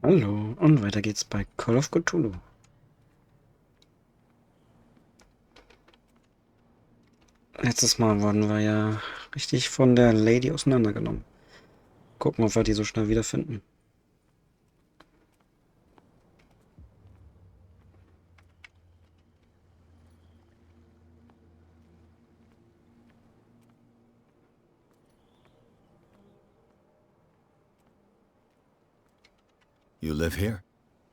Hallo, und weiter geht's bei Call of Cthulhu. Letztes Mal wurden wir ja richtig von der Lady auseinandergenommen. Gucken, ob wir die so schnell wiederfinden. You live here?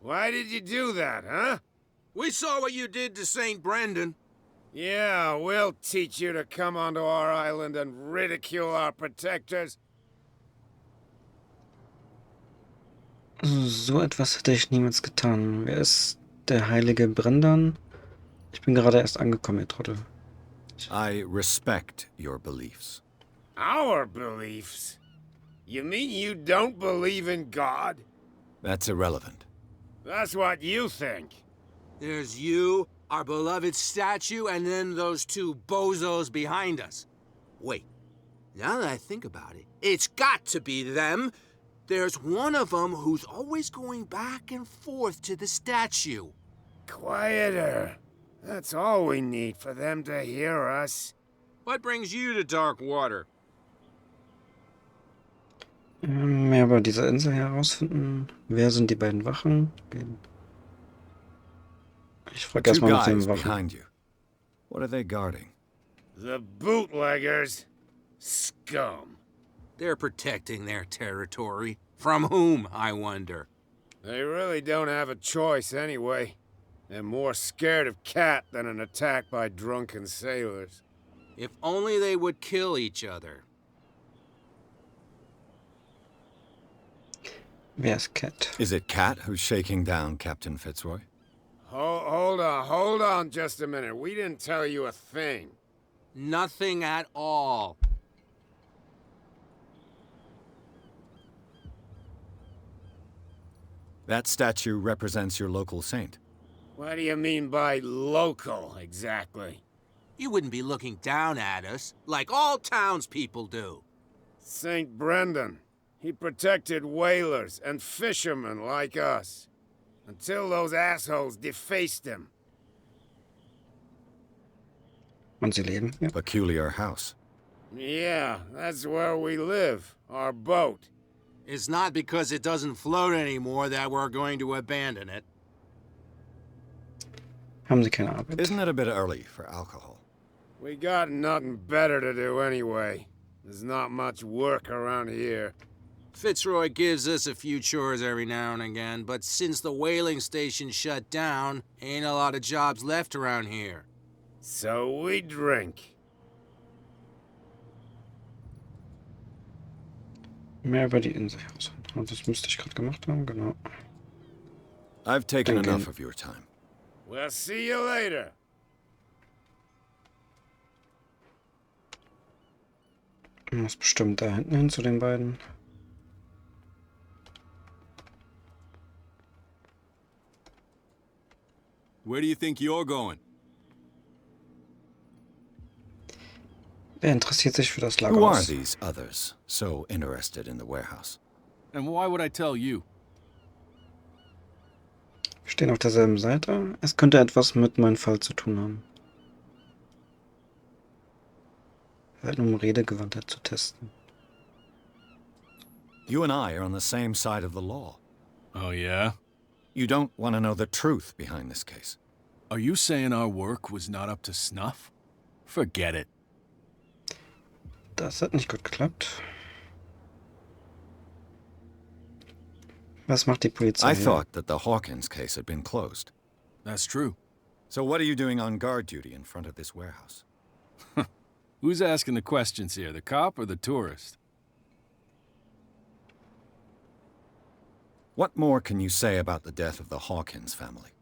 Why did you do that, huh? We saw what you did to St. Brendan. Yeah, we'll teach you to come onto our island and ridicule our protectors. So etwas hätte ich niemals getan. Wer ist der heilige Brendan? Ich bin gerade erst angekommen, ihr Trottel. I respect your beliefs. Our beliefs? You mean you don't believe in God? That's irrelevant. That's what you think. There's you, our beloved statue, and then those two bozos behind us. Wait, now that I think about it, it's got to be them. There's one of them who's always going back and forth to the statue. Quieter. That's all we need for them to hear us. What brings you to Darkwater? Mehr über diese Insel herausfinden. Wer sind die beiden Wachen? Ich frage Two erstmal nach guys den Wachen. behind you. What are they guarding? The bootleggers. Scum. They're protecting their territory. From whom, I wonder? They really don't have a choice anyway. They're more scared of Cat than an attack by drunken sailors. If only they would kill each other. Wer ist Cat? Is it Cat who's shaking down Captain Fitzroy? Hold on just a minute. We didn't tell you a thing. Nothing at all. That statue represents your local saint. What do you mean by local, exactly? You wouldn't be looking down at us, like all townspeople do. St. Brendan. He protected whalers and fishermen like us. Until those assholes defaced him. Und sie leben hier? Peculiar house. Yeah, that's where we live. Our boat. It's not because it doesn't float anymore that we're going to abandon it. Haben sie keine Arbeit? Isn't it a bit early for alcohol? We got nothing better to do anyway. There's not much work around here. Fitzroy gives us a few chores every now and again, but since the whaling station shut down, ain't a lot of jobs left around here. So we drink. Mehr über die Insel herausfinden. Und das müsste ich gerade gemacht haben, genau. I've taken Danke. enough of your time. We'll see you later. Muss bestimmt da hinten hin zu den beiden. Where do you think you're going? Wer interessiert sich für das Who are Lagerhaus? these others so interested in the warehouse? And why would I tell you? Wir stehen auf derselben Seite. Es könnte etwas mit meinem Fall zu tun haben. Halt nur um Redegewandtheit zu testen. You and I are on the same side of the law. Oh, yeah? You don't want to know the truth behind this case. Are you saying our work was not up to snuff? Forget it. Das hat nicht gut geklappt. Was macht die Polizei I hier? thought that the Hawkins case had been closed. That's true. So what are you doing on guard duty in front of this warehouse? Who's asking the questions here, the cop or the tourist? What more can you say about the death of the Hawkins family?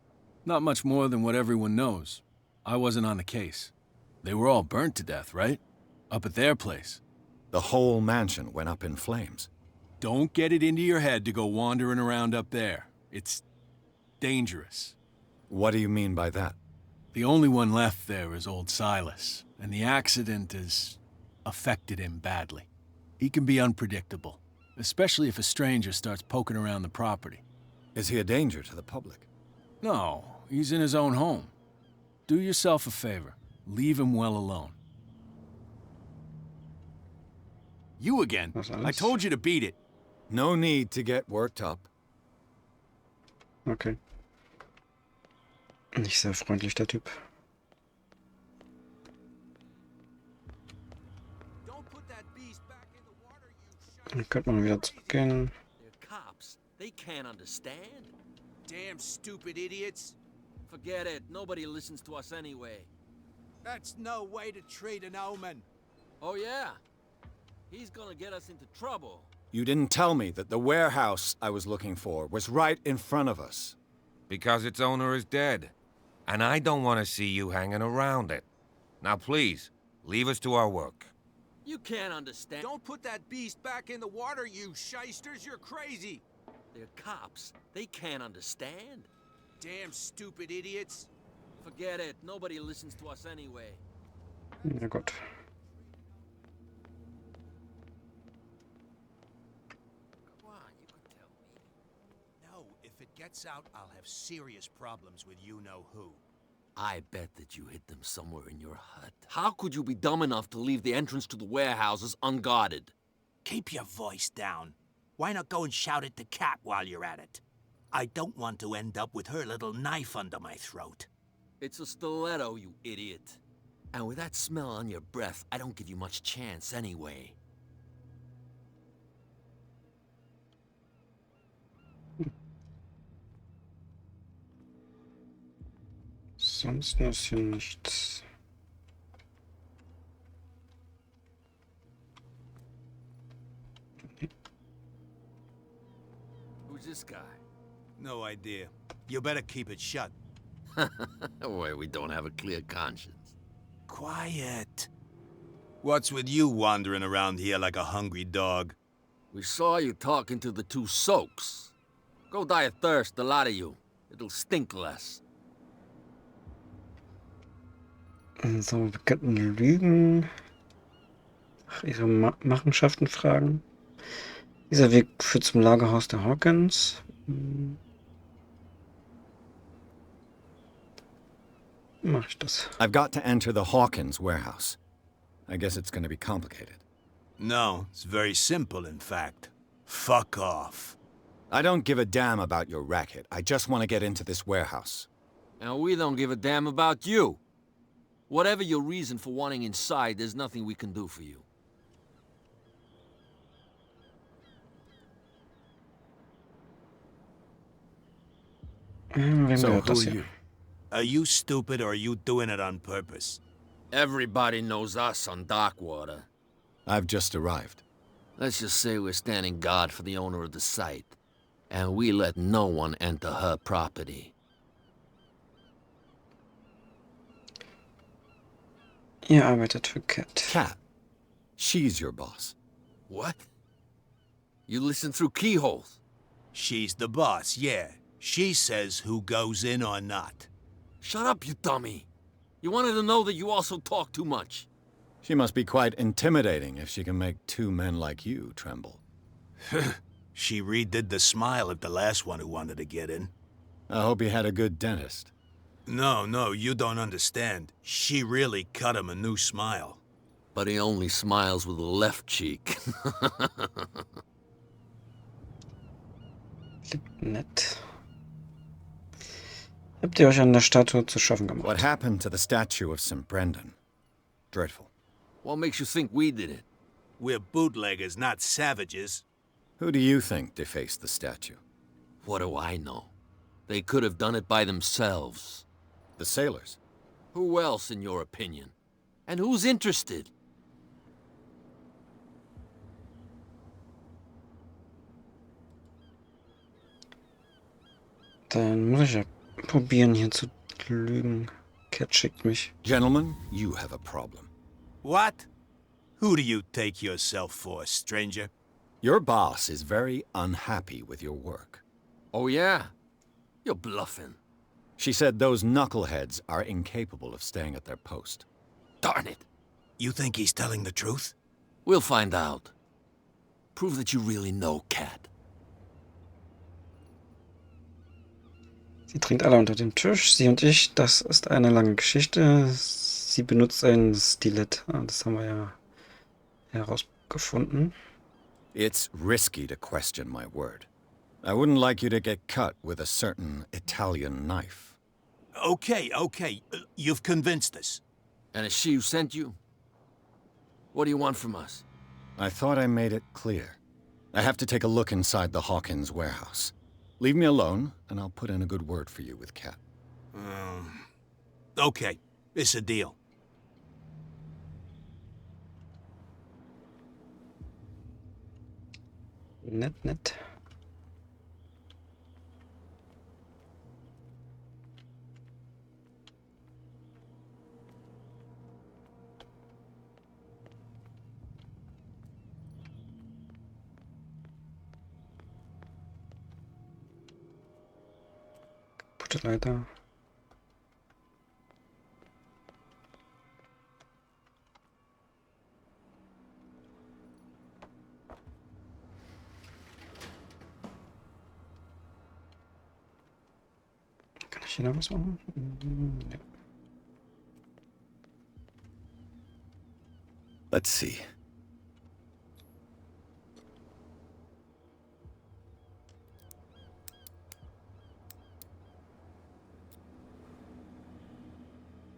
Not much more than what everyone knows. I wasn't on the case. They were all burnt to death, right? Up at their place. The whole mansion went up in flames. Don't get it into your head to go wandering around up there. It's dangerous. What do you mean by that? The only one left there is old Silas, and the accident has affected him badly. He can be unpredictable, especially if a stranger starts poking around the property. Is he a danger to the public? No, he's in his own home. Do yourself a favor. Leave him well alone. You again. Was I alles? told you to beat it. No need to get worked up. Okay. Nicht sehr freundlich, der Typ. Don't put that beast back in the water, you Dann könnte man wieder zurückgehen. They're cops. They can't understand. damn stupid idiots. Forget it. Nobody listens to us anyway. That's no way to treat an omen. Oh, yeah? He's gonna get us into trouble. You didn't tell me that the warehouse I was looking for was right in front of us. Because its owner is dead. And I don't want to see you hanging around it. Now please, leave us to our work. You can't understand. Don't put that beast back in the water, you shysters. You're crazy. They're cops. They can't understand. Damn stupid idiots. Forget it. Nobody listens to us anyway. Ja gut. Come on, you can tell me. No, if it gets out, I'll have serious problems with you-know-who. I bet that you hid them somewhere in your hut. How could you be dumb enough to leave the entrance to the warehouses unguarded? Keep your voice down. Why not go and shout at the cat while you're at it? I don't want to end up with her little knife under my throat. It's a stiletto, you idiot. And with that smell on your breath, I don't give you much chance anyway. Sonst ist hier nichts. Who's this guy? No idea. You better keep it shut. Boy, we don't have a clear conscience. Quiet. What's with you wandering around here like a hungry dog? We saw you talking to the two soaks. Go die of thirst, the lot of you. It'll stink less. So, wir könnten lügen. Nach ihre Machenschaften fragen. Dieser Weg führt zum Lagerhaus der Hawkins. Mach ich das. I've got to enter the Hawkins warehouse. I guess it's going to be complicated. No, it's very simple, in fact. Fuck off. I don't give a damn about your racket. I just want to get into this warehouse. And we don't give a damn about you. Whatever your reason for wanting inside, there's nothing we can do for you. Wem So, gehört who das are hier? you? Are you stupid or are you doing it on purpose? Everybody knows us on Darkwater. I've just arrived. Let's just say we're standing guard for the owner of the site. And we let no one enter her property. Ihr arbeitet für Cat. Cat. She's your boss. What? You listen through keyholes? She's the boss, yeah. She says who goes in or not. Shut up, you dummy. You wanted to know that you also talk too much. She must be quite intimidating if she can make two men like you tremble. She redid the smile at the last one who wanted to get in. I hope he had a good dentist. No, you don't understand. She really cut him a new smile. But he only smiles with the left cheek. Klingt nett. Habt ihr euch an der Statue zu schaffen gemacht? What happened to the statue of St. Brendan? Dreadful. What makes you think we did it? We're bootleggers, not savages. Who do you think defaced the statue? What do I know? They could have done it by themselves. The sailors. Who else, in your opinion? And who's interested? Dann muss ich ja probieren, hier zu lügen. Cat schickt mich. Gentlemen, you have a problem. What? Who do you take yourself for, stranger? Your boss is very unhappy with your work. Oh, yeah? You're bluffing. She said those knuckleheads are incapable of staying at their post. Darn it. You think he's telling the truth? We'll find out. Prove that you really know Cat. Sie trinkt alle unter dem Tisch. Sie und ich, das ist eine lange Geschichte. Sie benutzt ein Stilett. Das haben wir ja herausgefunden. It's risky to question my word. I wouldn't like you to get cut with a certain Italian knife. Okay. You've convinced us. And it's she who sent you? What do you want from us? I thought I made it clear. I have to take a look inside the Hawkins warehouse. Leave me alone, and I'll put in a good word for you with Cat. Okay. It's a deal. Nett. Kaputte Leiter. Kann ich hier noch was machen? Ja. Let's see.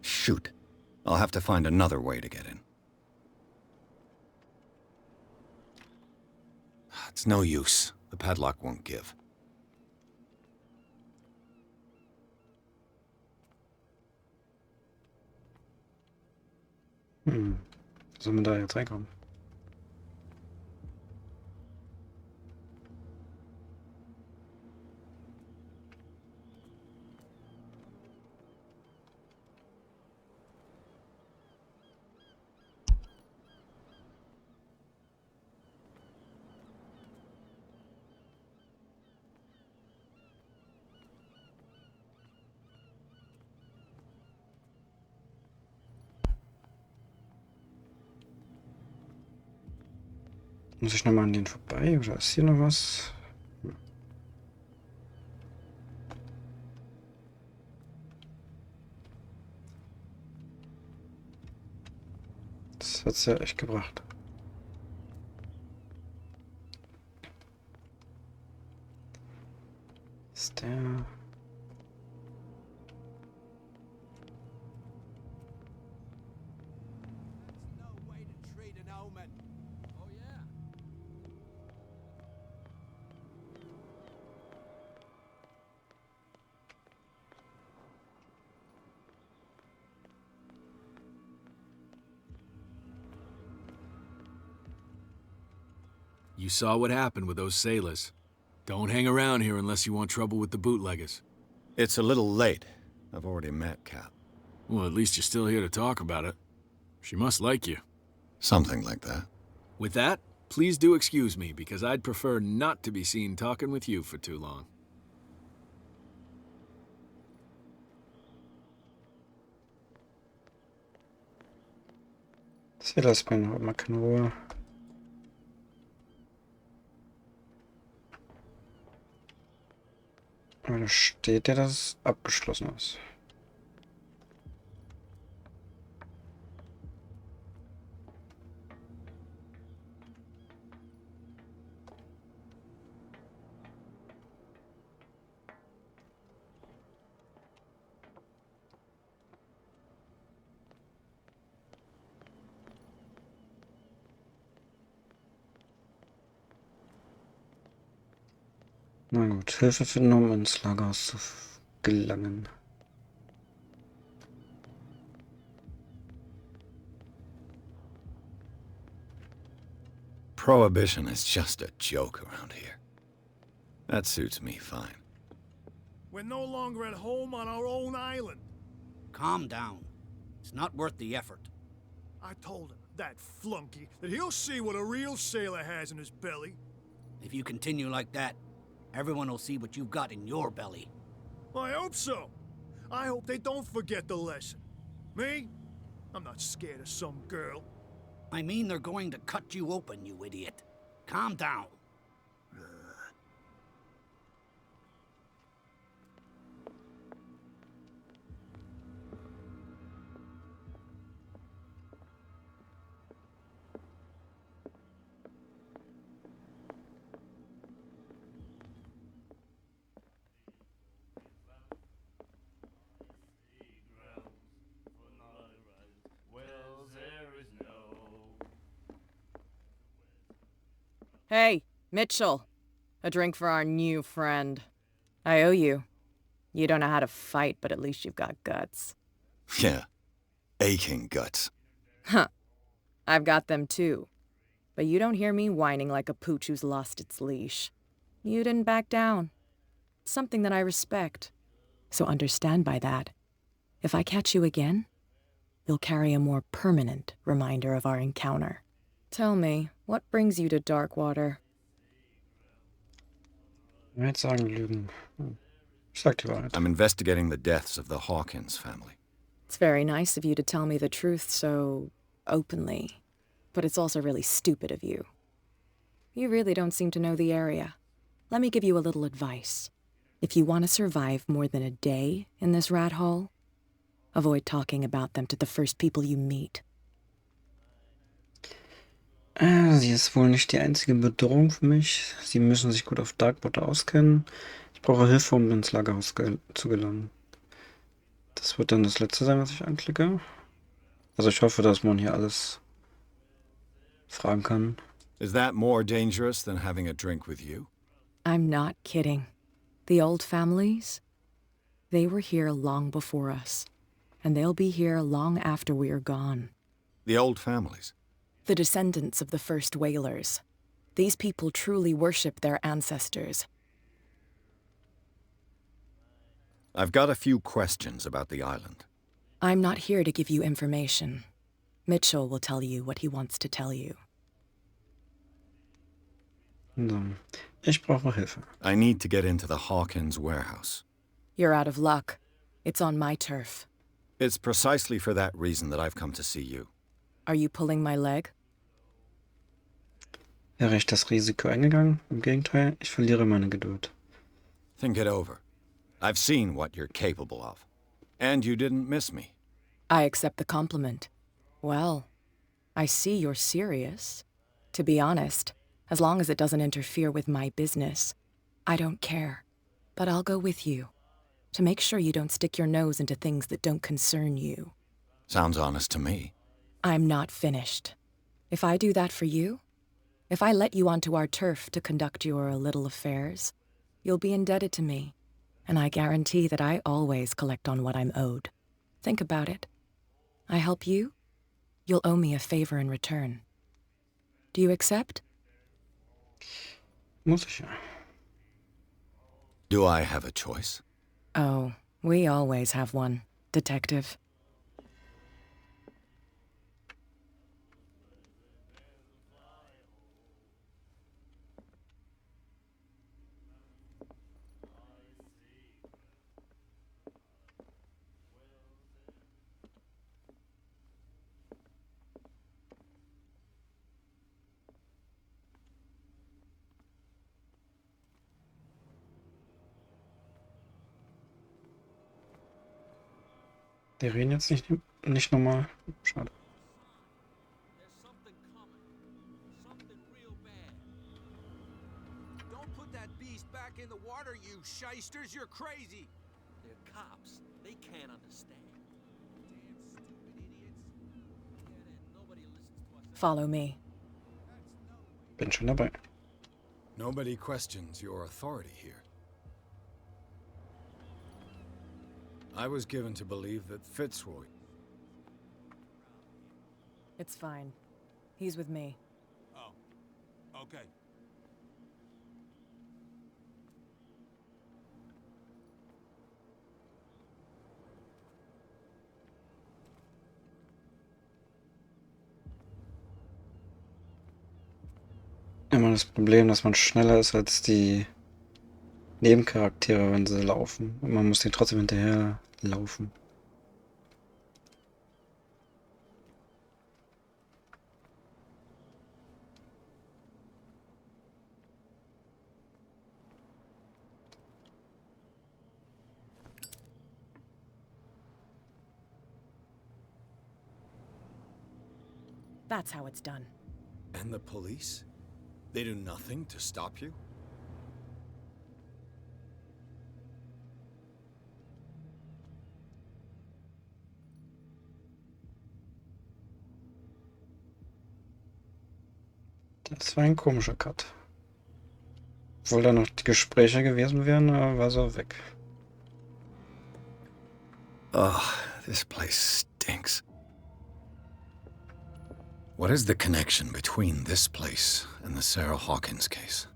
Shoot. I'll have to find another way to get in. It's no use. The padlock won't give. Sollen wir da jetzt reinkommen? Muss ich nochmal an den vorbei oder ist hier noch was? Das hat's ja echt gebracht. Ist der... You saw what happened with those sailors. Don't hang around here unless you want trouble with the bootleggers. It's a little late. I've already met Cat. Well, at least you're still here to talk about it. She must like you. Something like that. With that, please do excuse me, because I'd prefer not to be seen talking with you for too long. Sie lässt mir noch immer keine Ruhe. Aber da steht ja, dass es abgeschlossen ist. Na gut, Hilfe finden, um ins Lagerhaus zu gelangen. Prohibition is just a joke around here. That suits me fine. We're no longer at home on our own island. Calm down. It's not worth the effort. I told him, that flunky, that he'll see what a real sailor has in his belly. If you continue like that, everyone will see what you've got in your belly. I hope so. I hope they don't forget the lesson. Me? I'm not scared of some girl. I mean, they're going to cut you open, you idiot. Calm down. Hey, Mitchell. A drink for our new friend. I owe you. You don't know how to fight, but at least you've got guts. Yeah. Aching guts. Huh. I've got them too. But you don't hear me whining like a pooch who's lost its leash. You didn't back down. It's something that I respect. So understand by that. If I catch you again, you'll carry a more permanent reminder of our encounter. Tell me, what brings you to Darkwater? Ich würde sagen, Lügen. Ich sag die Wahrheit. I'm investigating the deaths of the Hawkins family. It's very nice of you to tell me the truth so openly, but it's also really stupid of you. You really don't seem to know the area. Let me give you a little advice. If you want to survive more than a day in this rat hole, avoid talking about them to the first people you meet. Sie ist wohl nicht die einzige Bedrohung für mich. Sie müssen sich gut auf Darkwater auskennen. Ich brauche Hilfe, um ins Lagerhaus zu gelangen. Das wird dann das letzte sein, was ich anklicke. Also ich hoffe, dass man hier alles fragen kann. Is that more dangerous than having a drink with you? I'm not kidding. The old families, they were here long before us, and they'll be here long after we are gone. The old families? The descendants of the first whalers. These people truly worship their ancestors. I've got a few questions about the island. I'm not here to give you information. Mitchell will tell you what he wants to tell you. So. Ich brauche Hilfe. I need to get into the Hawkins warehouse. You're out of luck. It's on my turf. It's precisely for that reason that I've come to see you. Are you pulling my leg? Wäre ich das Risiko eingegangen? Im Gegenteil, ich verliere meine Geduld. Think it over. I've seen what you're capable of. And you didn't miss me. I accept the compliment. Well, I see you're serious. To be honest, as long as it doesn't interfere with my business, I don't care. But I'll go with you, to make sure you don't stick your nose into things that don't concern you. Sounds honest to me. I'm not finished. If I do that for you, if I let you onto our turf to conduct your little affairs, you'll be indebted to me, and I guarantee that I always collect on what I'm owed. Think about it. I help you, you'll owe me a favor in return. Do you accept? Muss ich ja. Do I have a choice? Oh, we always have one, Detective. Die reden jetzt nicht normal. Schade. There's something coming. Something real bad. Don't put that beast back in the water, you shysters. You're crazy. They're cops. They can't understand. Damn stupid idiots. Get in. Nobody listens to us. Follow me. Bin schon dabei. Nobody questions your authority here. I was given to believe that Fitzroy... It's fine. He's with me. Oh, okay. Immer das Problem, dass man schneller ist als die Nebencharaktere, wenn sie laufen. Und man muss denen trotzdem hinterher laufen. That's how it's done. And the police? They do nothing to stop you? Das war ein komischer Cut. Obwohl da noch die Gespräche gewesen wären, war sie weg. Oh, this place stinks. What is the connection between this place and the Sarah Hawkins case?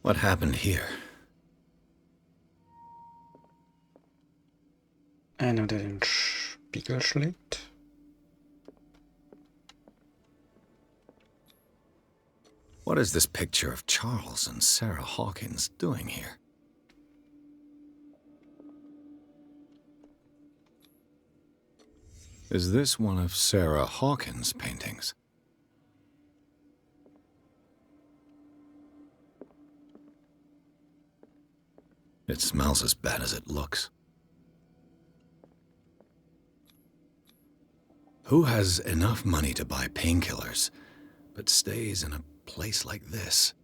What happened here? Einer, der den Spiegel schlägt. What is this picture of Charles and Sarah Hawkins doing here? Is this one of Sarah Hawkins' paintings? It smells as bad as it looks. Who has enough money to buy painkillers, but stays in a place like this?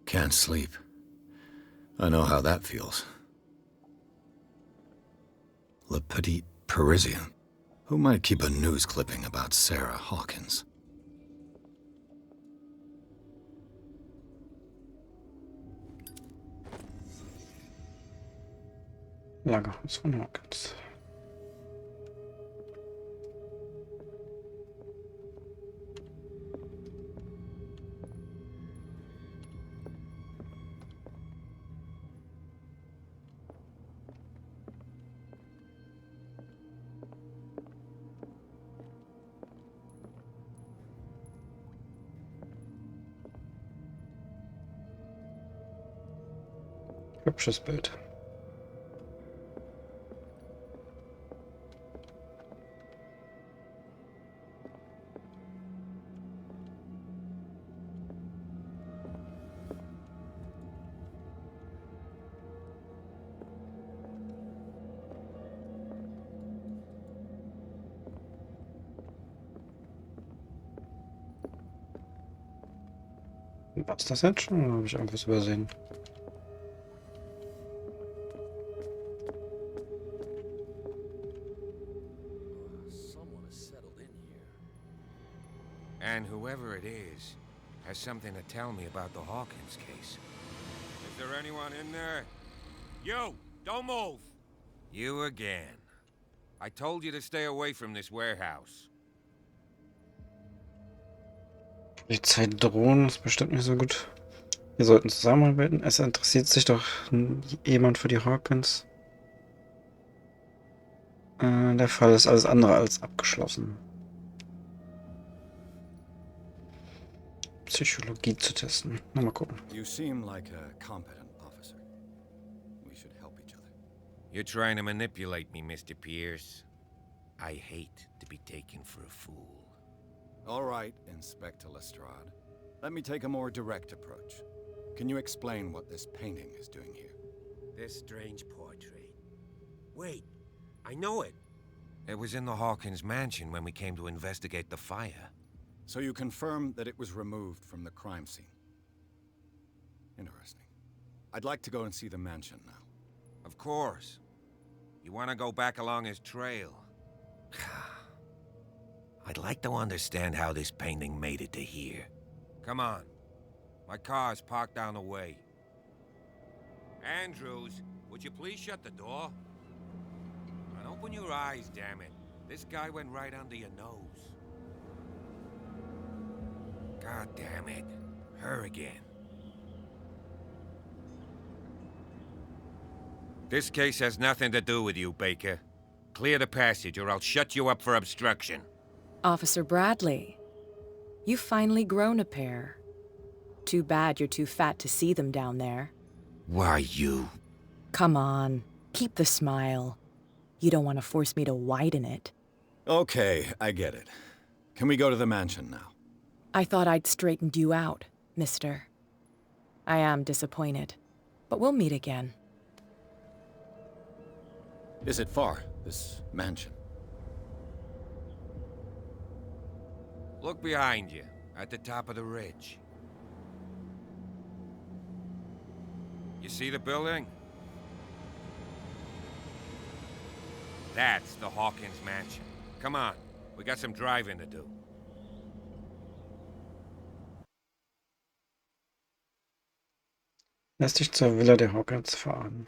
Can't sleep. I know how that feels. Le Petit Parisien. Who might keep a news clipping about Sarah Hawkins? Lagerhaus von Hawkins. Hübsches Bild. Was das jetzt schon? Oder habe ich irgendwas übersehen? Someone has settled in here. And whoever it is has something to tell me about the Hawkins case. Is there anyone in there? You! Don't move! You again. I told you to stay away from this warehouse. Polizeidrohnen ist bestimmt nicht so gut. Wir sollten zusammenarbeiten. Es interessiert sich doch jemand für die Hawkins. Der Fall ist alles andere als abgeschlossen. Psychologie zu testen. Na, mal gucken. You seem like a competent officer. We should help each other. You're trying to manipulate me, Mr. Pierce. I hate to be taken for a fool. All right, Inspector Lestrade. Let me take a more direct approach. Can you explain what this painting is doing here? This strange portrait. Wait, I know it. It was in the Hawkins mansion when we came to investigate the fire. So you confirm that it was removed from the crime scene. Interesting. I'd like to go and see the mansion now. Of course. You want to go back along his trail? I'd like to understand how this painting made it to here. Come on. My car's parked down the way. Andrews, would you please shut the door? And open your eyes, damn it. This guy went right under your nose. God damn it. Her again. This case has nothing to do with you, Baker. Clear the passage or I'll shut you up for obstruction. Officer Bradley, you've finally grown a pair. Too bad you're too fat to see them down there. Why, you... Come on, keep the smile. You don't want to force me to widen it. Okay, I get it. Can we go to the mansion now? I thought I'd straightened you out, mister. I am disappointed, but we'll meet again. Is it far, this mansion? Look behind you, at the top of the ridge. You see the building? That's the Hawkins mansion. Come on, we got some driving to do. Lass dich zur Villa der Hawkins fahren.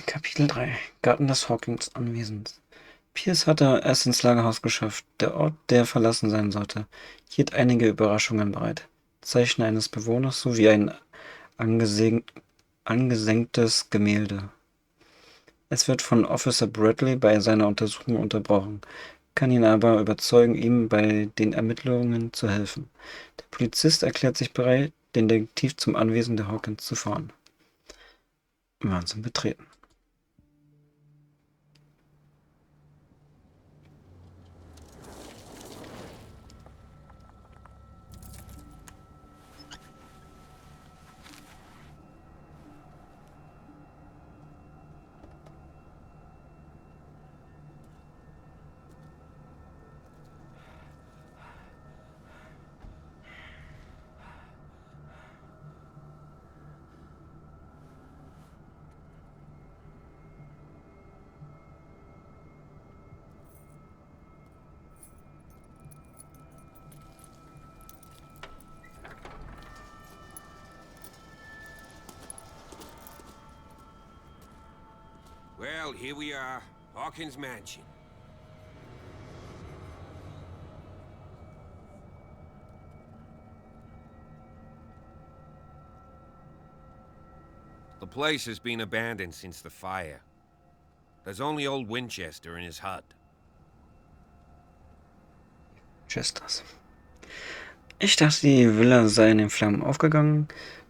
Kapitel 3. Garten des Hawkins Anwesens. Pierce hatte es ins Lagerhaus geschafft, der Ort, der verlassen sein sollte, hielt einige Überraschungen bereit. Zeichen eines Bewohners sowie ein angesenktes Gemälde. Es wird von Officer Bradley bei seiner Untersuchung unterbrochen, kann ihn aber überzeugen, ihm bei den Ermittlungen zu helfen. Der Polizist erklärt sich bereit, den Detektiv zum Anwesen der Hawkins zu fahren. Wahnsinn betreten. Well, here we are, Hawkins Mansion. The place has been abandoned since the fire. There's only old Winchester in his hut. Chesters. Ich dachte, die Villa sei in den Flammen aufgegangen.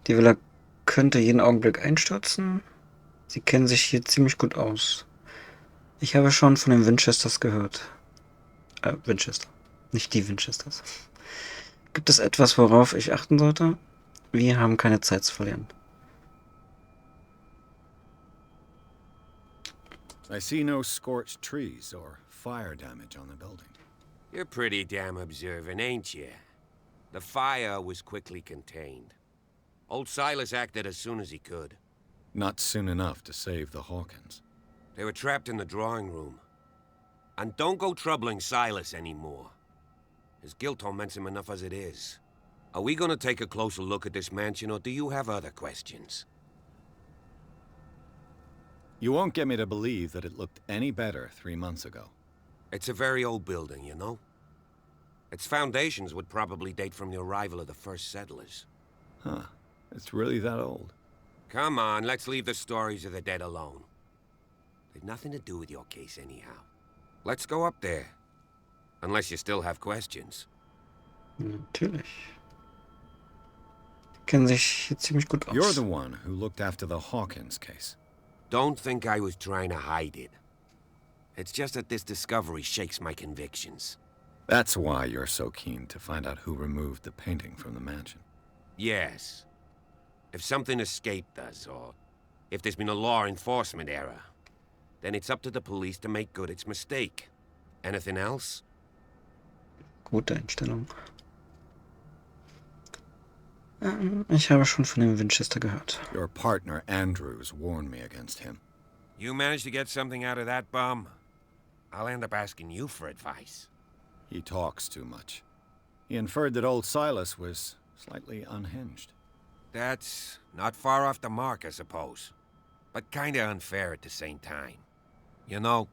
Die Villa könnte jeden Augenblick einstürzen. Sie kennen sich hier ziemlich gut aus. Ich habe schon von den Winchesters gehört. Winchester. Nicht die Winchesters. Gibt es etwas, worauf ich achten sollte? Wir haben keine Zeit zu verlieren. I see no scorched trees or fire damage on the building. You're pretty damn observant, ain't you? The fire was quickly contained. Old Silas acted as soon as he could. Not soon enough to save the Hawkins. They were trapped in the drawing room. And don't go troubling Silas anymore. His guilt torments him enough as it is. Are we gonna take a closer look at this mansion, or do you have other questions? You won't get me to believe that it looked any better 3 months ago. It's a very old building, you know? Its foundations would probably date from the arrival of the first settlers. Huh. It's really that old. Come on, let's leave the stories of the dead alone. They've nothing to do with your case anyhow. Let's go up there. Unless you still have questions. Natürlich. Kennen sich hier ziemlich gut aus. You're the one who looked after the Hawkins case. Don't think I was trying to hide it. It's just that this discovery shakes my convictions. That's why you're so keen to find out who removed the painting from the mansion. Yes. If something escaped us, or if there's been a law enforcement error, then it's up to the police to make good its mistake. Anything else? Gute Einstellung. Ich habe schon von dem Winchester gehört. Your partner, Andrews, warned me against him. You managed to get something out of that bum? I'll end up asking you for advice. He talks too much. He inferred that old Silas was slightly unhinged. That's not far off the mark, I suppose. But kinda unfair at the same time. You know,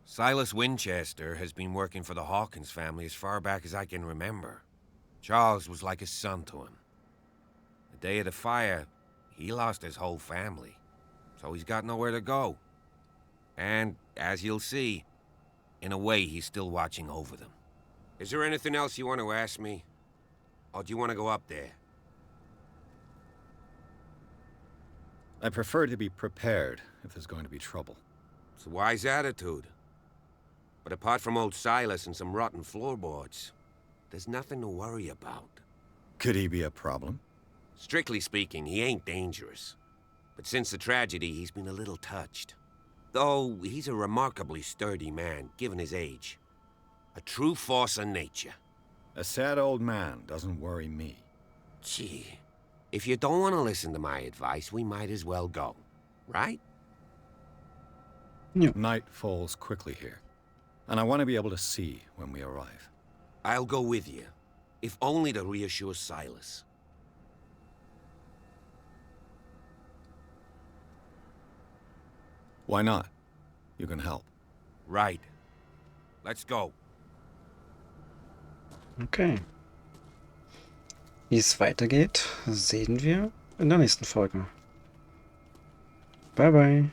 Silas Winchester has been working for the Hawkins family as far back as I can remember. Charles was like a son to him. The day of the fire, he lost his whole family. So he's got nowhere to go. And, as you'll see, in a way he's still watching over them. Is there anything else you want to ask me? Or do you want to go up there? I prefer to be prepared if there's going to be trouble. It's a wise attitude. But apart from old Silas and some rotten floorboards, there's nothing to worry about. Could he be a problem? Strictly speaking, he ain't dangerous. But since the tragedy, he's been a little touched. Though he's a remarkably sturdy man, given his age. A true force of nature. A sad old man doesn't worry me. Gee, if you don't want to listen to my advice, we might as well go. Right? Ja. Night falls quickly here, and I want to be able to see when we arrive. I'll go with you, if only to reassure Silas. Why not? You can help. Right. Let's go. Okay. Wie es weitergeht, sehen wir in der nächsten Folge. Bye bye.